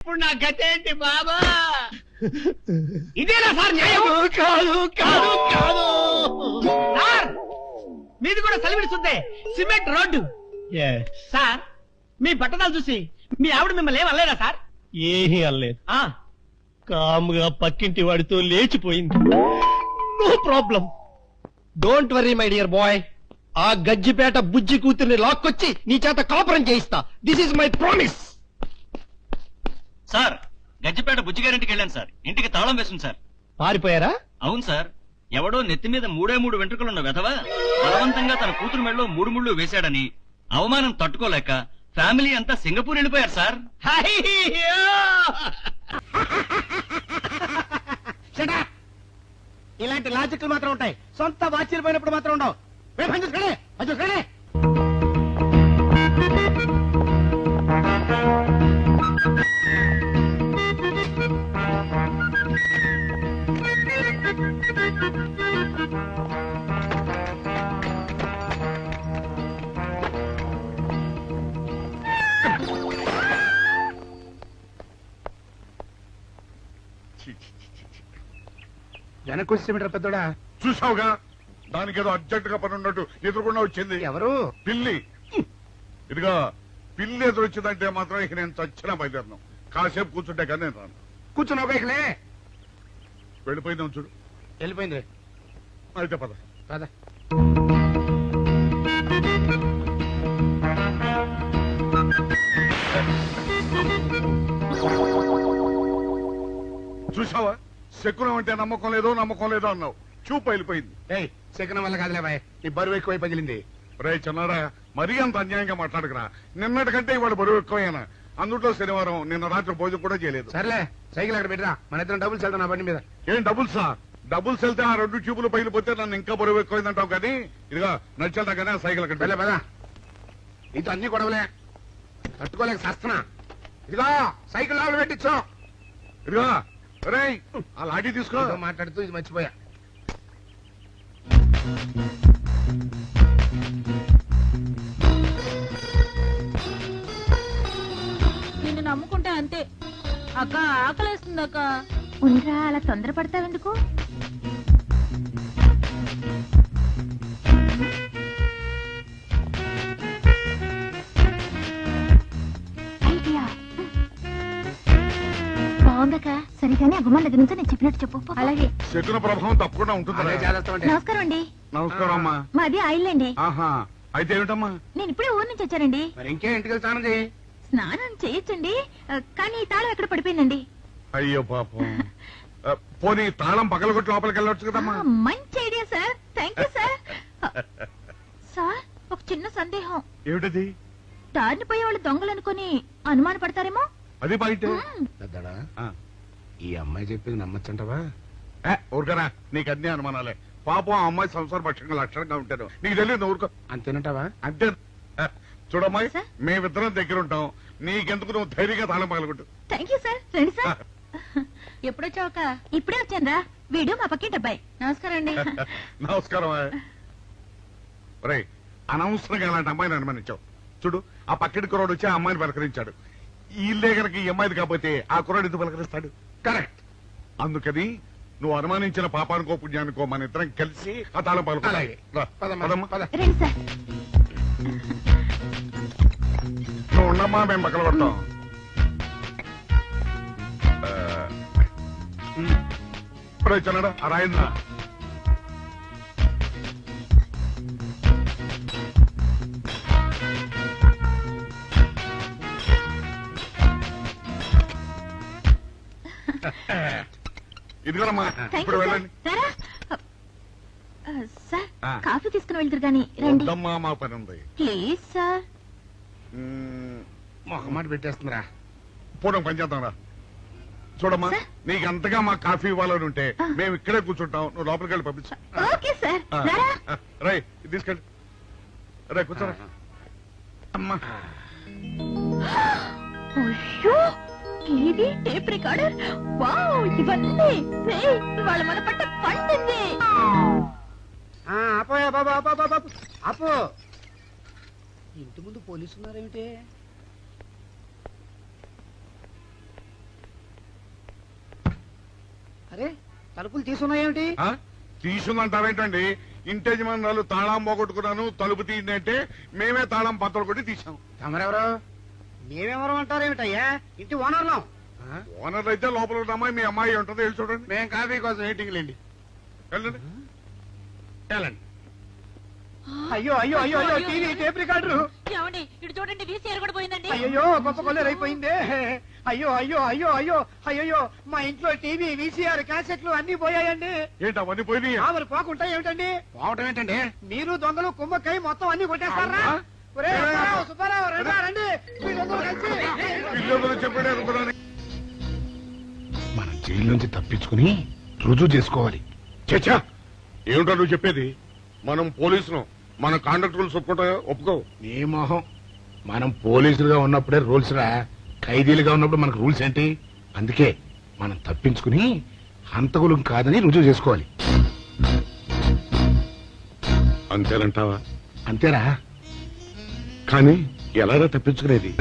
ఇప్పుడు నా గతేంటి బాబా? ఇదేనా సార్ న్యాయం? కాదు కాదు కాదు సార్ మీది కూడా సలివిడి సుద్దే, సిమెంట్ రోడ్డు. సార్ మీ బట్టదాలు చూసి మీ ఆవిడ మిమ్మల్ని ఏం అనలేదా సార్? ఏమీ అనలేదు. ఆ కాముగా పక్కింటి వాడితో లేచిపోయింది. No problem. Don't worry my dear boy. ఆ గజ్జిపేట బుజ్జి కూతుర్ని లాక్కొచ్చి నీ చేత కాపురం చేయిస్తా. This is my promise. Sir Gajjipeta బుజ్జిగారింటికి వెళ్ళాను సార్. ఇంటికి తాళం వేసింది సార్. పారిపోయారా? అవును సార్. ఎవడో నెత్తి మీద 3 వెంట్రుకలున్న వెధవ బలవంతంగా తన కూతురు మెడలో 3 ముళ్ళు వేశాడని అవమానం తట్టుకోలేక ఫ్యామిలీ అంతా సింగపూర్ వెళ్ళిపోయారు సార్. అయ్యో! ఇలాంటి లాజిక్లు మాత్రం ఉంటాయి, సొంత వాచ్యలు పోయినప్పుడు మాత్రం ఉండవు. వెనక్కి వచ్చేమిట్రా పెద్దోడా? చూసావుగా, దానికేదో అర్జెంట్ గా పని ఉన్నట్టు ఎదురుకుండా వచ్చింది. ఎవరు? పిల్లి. ఇదిగా పిల్లి ఎదురు వచ్చిందంటే మాత్రం ఇక నేను చచ్చినా బయలుదేరను. కాసేపు కూర్చుంటే కానీ నేను రాను. కూర్చున్నావు ఇకలే. వెళ్ళిపోయిందాం చూడు. వెళ్ళిపోయింది. అయితే పద. పద. చూసావా, శకునం అంటే నమ్మకం లేదో అన్నావు. చూపు వెళ్ళిపోయింది. ఏయ్, శకునం వల్ల కాదులే బాయ్, నీ బరువు ఎక్కువై పగిలింది. రే చిన్నారా, మరీ అంత అన్యాయంగా మాట్లాడుకురా. నిన్నటికంటే ఇవాళ బరువు ఎక్కువైనా. అందులో శనివారం నిన్న రాత్రి భోజనం కూడా చేయలేదు. సర్లే, సైకిల్ అక్కడ పెట్టరా, మన ఇద్దరం డబ్బులు వెళ్తాం నా బండి మీద. ఏం డబుల్సా? డబుల్స్ వెళ్తే ఆ 2 ట్యూబులు పగిలిపోతే నన్ను ఇంకా బరువు ఎక్కువైందంటావు. కానీ ఇదిగా నడిచేదా కానీ ఆ సైకిల్ అక్కడ వెళ్ళే పదా. ఇంత అన్ని గొడవలే, తట్టుకోలేక సస్తున్నా. ఇదిగో సైకిల్ లోపల పెట్టించు. ఇదిగా రే, ఆ లాఠీ తీసుకో. ఏదో మాట్లాడుతూ ఇది మర్చిపోయా. నిన్ను నమ్ముకుంటే అంతే అక్క. ఆకలేస్తుంది అక్క. ఉండరా, అలా తొందరపడతావెందుకు? ఐడియా బాగుందక్క. సరిగానే ఆ గుమ్మం దగ్గర నుంచి నేను చెప్పినట్టు చెప్పు. అలాగే. శకున ప్రభావం తప్పకుండా ఉంటుంది. అదే చేస్తామంటే. నమస్కారం అండి. నమస్కారం అమ్మా. మాది ఆయిల్ అండి. ఆహా, అయితే ఏమిటమ్మా? నేను ఇప్పుడే ఊరు నుంచి వచ్చానండి. మరి ఇంకే ఇంటికి వెళ్తానది. స్నానం చేయొచ్చండి, కానీ ఈ తాళం ఎక్కడ పడిపోయిందండి. అయ్యో పాపం. పోనీ తాళం పగలగొట్టి లోపలికి వెళ్ళొచ్చు కదమ్మా. మంచి idea sir, thank you sir. Sir, ఒక చిన్న సందేహం. ఏమిటది? దారిని పోయే వాళ్ళు దొంగలు అనుకుని అనుమాన పడతారేమో. అది బయట. పెద్దడా, ఈ అమ్మాయి చెప్పింది నమ్మచ్చంటవా? ఊరుకరా, నీకు అన్ని అనుమానాలే. పాపం ఆ అమ్మాయి సంసార పక్షంగా లక్షణంగా ఉంటాను. నీకు తెలియదు, ఊరుకో. అంతేనంటావా? అంతే. చూడమ్మాయి, సార్? మేమిద్దరం దగ్గర ఉంటాం. నీకెందుకు, నువ్వు ధైర్యంగా తాళం పగలగొట్టు. Thank you sir. రండి సార్. ఎప్పుడొచ్చావుక? ఇప్పుడే వచ్చాను రా. వీడు మా పక్కింటి అబ్బాయి. నమస్కారం అండి. నమస్కారం. రే, అనవసరంగా అలాంటి అమ్మాయిని అనుమానించావు. చూడు, ఆ పక్కటి కుర్రాడు వచ్చి ఆ అమ్మాయిని పలకరించాడు. ఈ ఇల్లే కనుక ఈ అమ్మాయిది కాకపోతే ఆ కుర్రాడు ఎందుకు పలకరిస్తాడు? కరెక్ట్. అందుకని నువ్వు అనుమానించిన పాపానికో పుణ్యానికో మన ఇద్దరం కలిసి ఆ తాళం అలాగే. పలకమ్మా. రండి సార్. నువ్వు ఉండమ్మా, మేము పక్కన పడతాం. చిన్నడా ఆ రాయిందా? ఇదిగోనమ్మా, థ్యాంక్ ఇప్పుడు యూ సార్. వెళ్ళండి. రారా. సార్, ఆ. కాఫీ తీసుకుని వెళ్తారు గాని రండి వద్దమ్మా, మా పని ఉంది. Please sir. ఒక మాట పెట్టేస్తుందిరా. పూర్వం పని చేద్దాం రా. చూడమ్మా, సార్? నీకు అంతగా మా కాఫీ ఇవ్వాలని ఉంటే మేము ఇక్కడే కూర్చుంటాం. నువ్వు లోపలికి వెళ్ళి పంపించు. Okay sir. రారా. రై, ఇది తీసుకెళ్ళి. రే, కూర్చోరా. అమ్మా, అయ్యో, టీవీ, టేప్ రికార్డర్, వావ్, ఇవన్నీ రేయ్, ఇవాళ మన పట్ట పండింది. అపోయా బాబా, అపో. ఇంటి ముందు పోలీసులు ఉన్నారేమిటి? అరే తలుపులు తీసున్నాయేమిటి? ఆ? తీసుందంటారేంటండి? ఇంటి యజమానులు తాళం పోగొట్టుకున్నాను తలుపు తీయండి అంటే మేమే తాళం పత్తలు కొట్టి తీసాం. తమరెవరు? మేమెవరు అంటారేమిటయ్యా? ఇంటి ఓనర్లం. ఓనర్ అయితే లోపల ఉన్న అమ్మాయి మీ అమ్మాయి ఉంటుందో వెళ్ళి చూడండి. మేము కాఫీ కోసం వెయిటింగ్ లేండి. వెళ్ళండి వెళ్ళండి. అయ్యో అయ్యో అయ్యో అయ్యో టీవీ టేప్ రికార్డరు. ఏమండి ఇటు చూడండి వీసీఆర్ కూడా పోయిందండి. అయ్యో గొప్ప కొల్లేరైపోయిందే. అయ్యో అయ్యో అయ్యో అయ్యో అయ్యో మా ఇంట్లో టీవీ వీసీఆర్ క్యాసెట్లు అన్ని పోయాయండి. ఏంటి అవన్నీ పోయినాయి? మరి పోకుంటా ఏమిటండి? పోవటం ఏంటండి? మీరు దొంగలు కుమ్మక్కై మొత్తం అన్ని కొట్టేస్తారా? ఒరేయ్, సుబ్బారావు, సుబ్బారావు, రండి, రండి. మీరందరూ కలిసి. పిల్లలు చెప్పాడే అనుకున్నాను. మనం జైలు నుంచి తప్పించుకుని రుజువు చేసుకోవాలి. చచ్చా ఏమిటో నువ్వు చెప్పేది? మనం పోలీసులు మన కాండక్ట్ రూల్స్ ఒప్పుకో. నీ మొహం. మనం పోలీసులుగా ఉన్నప్పుడే రూల్స్ రా. ఖైదీలుగా ఉన్నప్పుడు మనకు రూల్స్ ఏంటి? అందుకే మనం తప్పించుకుని హంతకులం కాదని రుజువు చేసుకోవాలి. అంతేనంటావా? అంతేరా. కానీ ఎలాగా తప్పించుకునేది?